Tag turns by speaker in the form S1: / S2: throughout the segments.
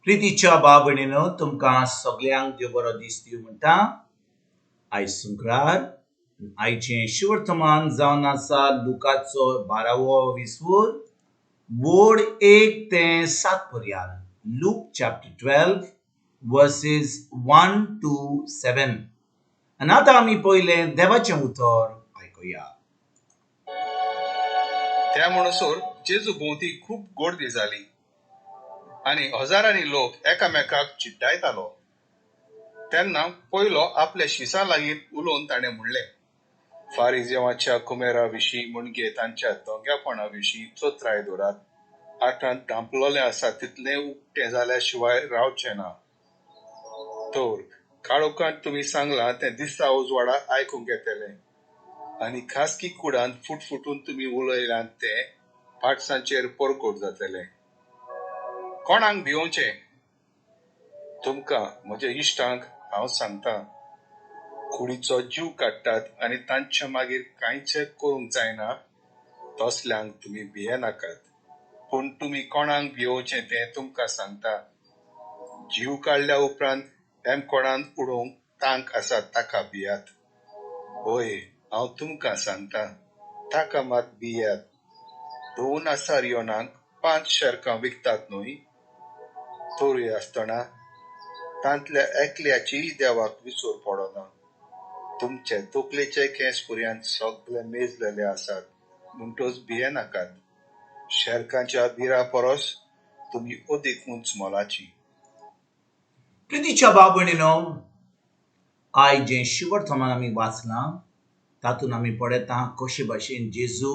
S1: प्रितीच्या बाबणीनो तुमकां सगळ्यांक देव बरो दीस दिवं म्हणटा. आयज शुक्रार आयचें शिवर्तमान जावन आसा लुकाचो 12वो विसवूर वोड 1 ते 7 पर्यंत. Look chapter 12 versus 1 to 7. आनी आतां आमी पयलें देवाचें उतर आयकुया.
S2: त्या म्हणसर जेजू भोंवती खूब गर्दी जाली आनी हजारांनी लोक एकामेकाक चिड्डायतालो. तेन्ना पयलो आपल्या शिसा लागीं उलोवन ताणें म्हणलें, फारिजेवाच्या कुमेरा विशीं म्हणजे तांच्या दोंग्यापणा विशीं चोत्राय दवरात. आठांत धांपलोलें आसा तितलें उक्तें जाल्या शिवाय रावचें ना. तर काळोखांत तुमी सांगलां तें दिसा उजवाडा आयकूंक येतलें आनी खासगी कुडांत फुटफुटून तुमी उलयल्यात तें पाटसांचेर परकोट जातलें. कोणाक भिवचें? तुमकां म्हज्या इश्टांक हांव सांगतां, कुडीचो जीव काडटात आनी तांच्या मागीर कांयच करूंक जायना तसल्यांक तुमी भियेनाकात. पूण तुमी कोणाक भिवचें तें तुमकां सांगता. जीव काडल्या उपरांत हेमकोणांत उडोवंक तांक आसा ताका भियात. होय, हांव तुमकां सांगतां, ताका मात भियात. 2 आसारियोनांक 5 शेरकां विकतात न्हय? तोरी आसतना तांतल्या एकल्याचीय देवाक विसर पडना. तुमचे तकलेचे केंस पर्यंत सगळे मेजलेले आसात म्हणटच भियेनाकात. शेरकांच्या बिरा परस तुमी अदीक उंच मोलाची.
S1: प्रितीच्या बाबणीनो आयज जें शिवर्तमान आमी वाचलां तातूंत आमी पळयता कशे भाशेन जेजू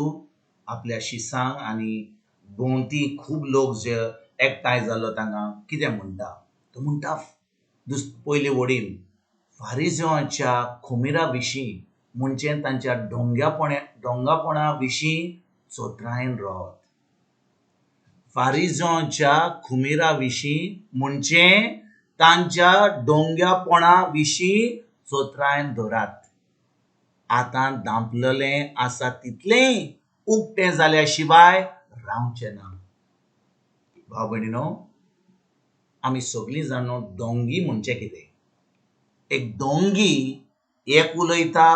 S1: आपल्या शिसांक आनी भोंवती खूब लोक जे एकठांय जाल्लो तांकां कितें म्हणटा. तो म्हणटा पयले वडील फारिजेवाच्या खुमिरा विशीं म्हणजे तांच्या डोंगापणा विशीं चोत्रायन रावत. फारिजेवाच्या खुमिरा विशीं म्हणजे तांच्या डोंग्यापणा विशीं चोत्रायन दवरात. आतां धांपलेलें आसा तितलें उक्तें जाल्या शिवाय रावचें ना. भाव भयणीनो, आमी सगळीं जाणो दोंगी म्हणजे कितें. एक दोंगी एक उलयता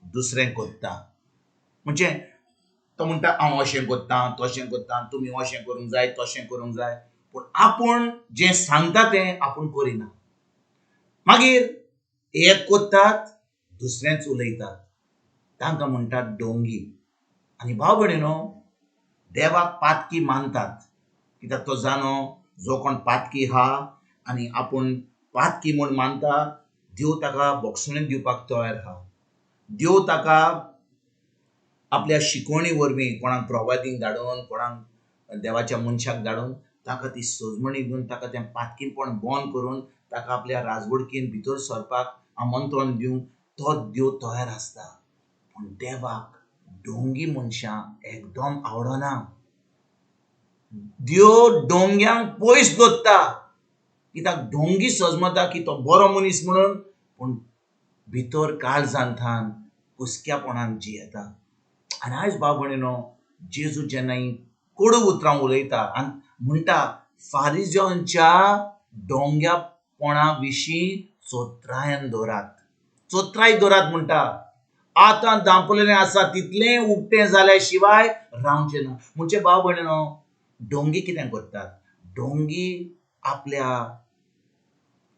S1: दुसरें कोत्ता. म्हणजे तो म्हणटा हांव अशें कोत्तां तशें कोत्तां, तुमी अशें करूंक जाय तशें करूंक जाय, पूण आपूण जें सांगता तें आपूण करिना. मागीर एक कोत्तात दुसरेंच उलयतात. तांकां म्हणटात दोंगी. आनी भाव भयणीनो, देवाक पातकी मानतात कित्याक तो जाणो जो कोण पातकी आहा आनी आपूण पातकी म्हूण मानता, देव ताका बोगसणें दिवपाक तयार आहा. देव ताका आपल्या शिकवणी वरवीं कोणाक प्रवादीक धाडून कोणाक देवाच्या मनशाक धाडून ताका ती सोजमणी दिवन ताका तें पातकीपण बंद करून ताका आपल्या राजवडकीन भितर सरपाक आमंत्रण दिवंक तो देव तयार आसता. पूण देवाक डोंगी मनशां एकदम आवडना. देव डोंग्यांक पयस दवरता कित्याक डोंगी सजमता की तो बरो मनीस म्हणून, पूण भितर काळजांतान कुसक्यापणान जियेता. आनी आयज भाव भयणीनो, जेजू जेन्ना ही कडू उतरां उलयता आनी म्हणटा फारिजेवांच्या डोंग्यापणा विशीं चोत्रायन दवरात. चोत्राय दवरात म्हणटा. आतां धांपलेलें आसा तितलें उक्तें जाल्या शिवाय रावचें ना. म्हणजे भाव भयणीनो, डोंगी कितें करतात. डोंगी आपल्या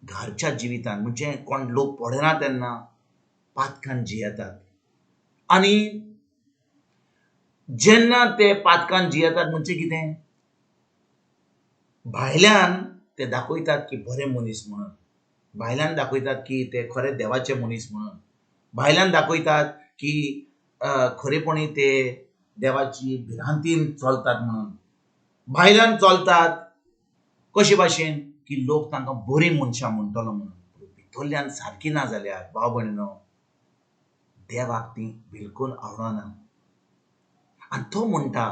S1: घरच्या जिवितांत म्हणजे कोण लोक पडना तेन्ना पातकान जियेतात. आनी जेन्ना ते पातकान जियेतात म्हणजे कितें, भायल्यान ते दाखयतात की बरे मनीस म्हणून, भायल्यान दाखयतात की ते खरे देवाचे मनीस म्हणून, भायल्यान दाखयतात की खरेपणी ते देवाची भिरांतीन चलतात म्हणून, भायल्यान चलतात कशे भाशेन की लोक तांकां बरी मनशां म्हणटलो म्हणून. भितरल्यान सारकी ना जाल्यार भाव भयणीनो, देवाक ती बिलकूल आवडना. आनी तो म्हणटा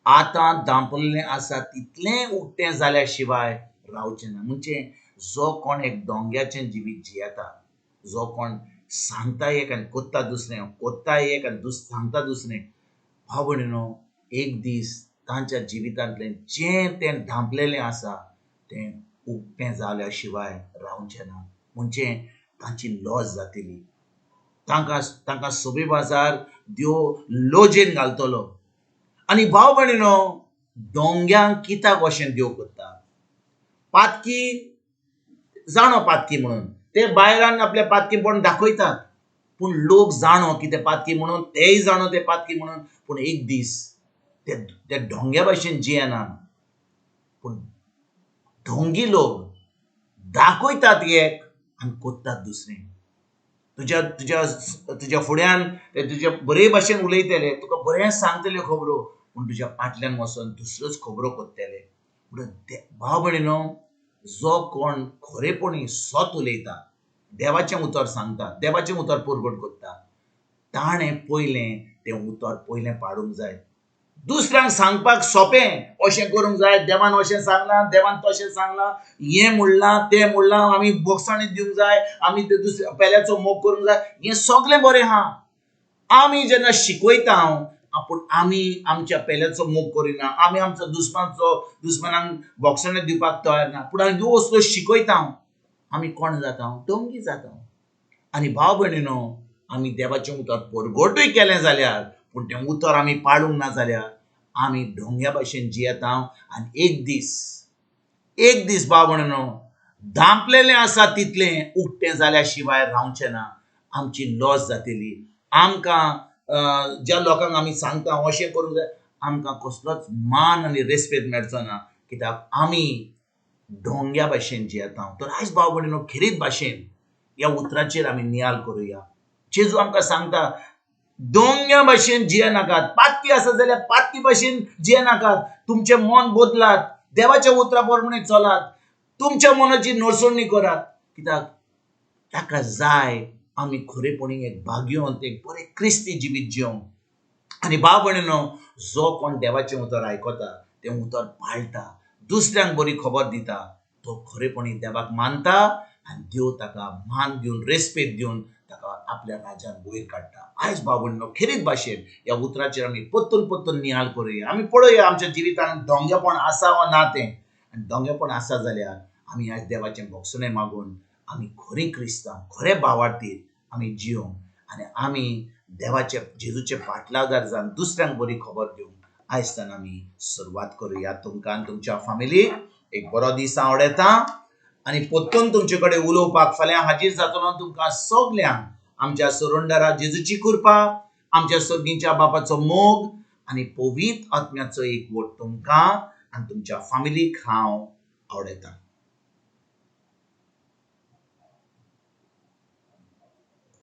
S1: आतां धांपलेलें आसा तितलें उक्तें जाल्या शिवाय रावचें ना. म्हणजे जो कोण एक दोंग्याचें जिवीत जियेता, जो कोण सांगता एक आनी कोत्ता दुसरें, कोत्ता एक आनी सांगता दुसरें, भाव भयणीनो, एक दीस तांच्या जिवितांतलें जें तें धांपलेलें आसा तें उक्तें जाल्या शिवाय रावचें ना. म्हणजे तांची लॉस जातली. तांकां सोबे बाजार देव लोजेन घालतलो. आनी भाव भयणीनो, दोंग्यांक कित्याक अशें देव करता? पातकी जाणो पातकी म्हणून ते भायल्यान आपले पातकीपण दाखयतात, पूण लोक जाणो की ते पातकी म्हणून, तेय जाणो ते पातकी म्हणून, पूण एक दीस ते ढोंग्या भाशेन जियेना. पूण ढोंगी लोक दाखयतात एक आनी कोत्तात दुसरें. तुज्या तुज्या तुज्या फुड्यान ते तुज्या बरे भाशेन उलयतले, तुका बरें सांगतले खबरो, पूण तुज्या फाटल्यान वचोन दुसऱ्योच खबरो कोत्तले. म्हणून भाव भयणीनो, जो कोण खरेपणी सत उलयता, देवाचें उतर सांगता, देवाचें उतर परगट करता, ताणें पयलें तें उतर पयलें पाडूंक जाय. दुसऱ्यांक सांगपाक सोंपें, अशें करूंक जाय, देवान अशें सांगलां, देवान तशें सांगलां, हें म्हणलां, तें म्हणलां, आमी बोक्सांनी दिवंक जाय, आमी ते दुसऱ्या पेल्याचो मोग करूंक जाय, हें सगळें बरें आहा. आमी जेन्ना शिकयता पूण आमी आमच्या पेल्याचो मोग करिना, आमी आमचो दुस्मानांक बोक्सांनी दिवपाक तयार ना, पूण हांव ह्यो वस्तू शिकयता, आमी कोण जाता? ढोंगी जाता. आनी भाव भयणीनो, आमी देवाचें उतर परगटूय केलें जाल्यार, पूण तें उतर आमी पाळूंक ना जाल्यार आमी ढोंग्या भाशेन जियेता. आनी एक दीस भाव भयणीनो, धांपलेलें आसा तितलें उक्तें जाल्या शिवाय रावचें ना. आमची लॉस जातली. आमकां ज्या लोकांक आमी सांगता अशें करूंक जाय, आमकां कसलोच मान आनी रेस्पेद मेळचो ना, कित्याक आमी ढोंग्या भाशेन जियेता. तर आयज भाव भयणीनो, खेरीत भाशेन ह्या उतराचेर आमी नियाळ करुया. जेजू आमकां सांगता, दोंग्या भाशेन जियेनाकात. पातकी आसा जाल्यार पातकी भाशेन जियेनाकात. तुमचें मन बदलात, देवाच्या उतरा प्रमाणे चलात, तुमच्या मनाची नडसणणी करात, कित्याक ताका जाय आमी खरेपणी एक भाग्यवंत, एक बरें क्रिस्ती जिवीत जिवंक. आनी भाव भयणीनो, जो कोण देवाचें उतर आयकता, तें उतर पाळटा, दुसऱ्यांक बरी खबर दिता, तो खरेपणी देवाक मानता आनी देव ताका मान दिवन, रेस्पेद दिवन ताका आपल्या राज्यान वयर काडटा. आयज भाव भयणीनो, खेरीत भाशेन ह्या उतराचेर आमी परतून नियाळ करुया. आमी पळोवया आमच्या जिवितांत ढोंगेपण आसा वा ना तें. आनी ढोंगेपण आसा जाल्यार आमी आयज देवाचें बोगसणें मागून आमी खरीं क्रिस्तांव, खरे भावार्थी आमी जियोंक आनी आमी देवाचे जेजूचे फाटलादार जावन दुसऱ्यांक बरी खबर दिवंक आयजच्यान आमी सुरवात करुया. तुमकां आनी तुमच्या फॅमिलीक एक बरो दीस आवडेता आनी परतून तुमचे कडेन उलोवपाक फाल्यां हाजीर जातलो. तुमकां सगल्यांक आमच्या सुरुंडरा जेजूची कृपा, आमच्या सर्गीच्या बापाचो मोग आनी पवित्र आत्म्याचो एकवट तुमकां आनी तुमच्या फॅमिलीक हांव आवडयता.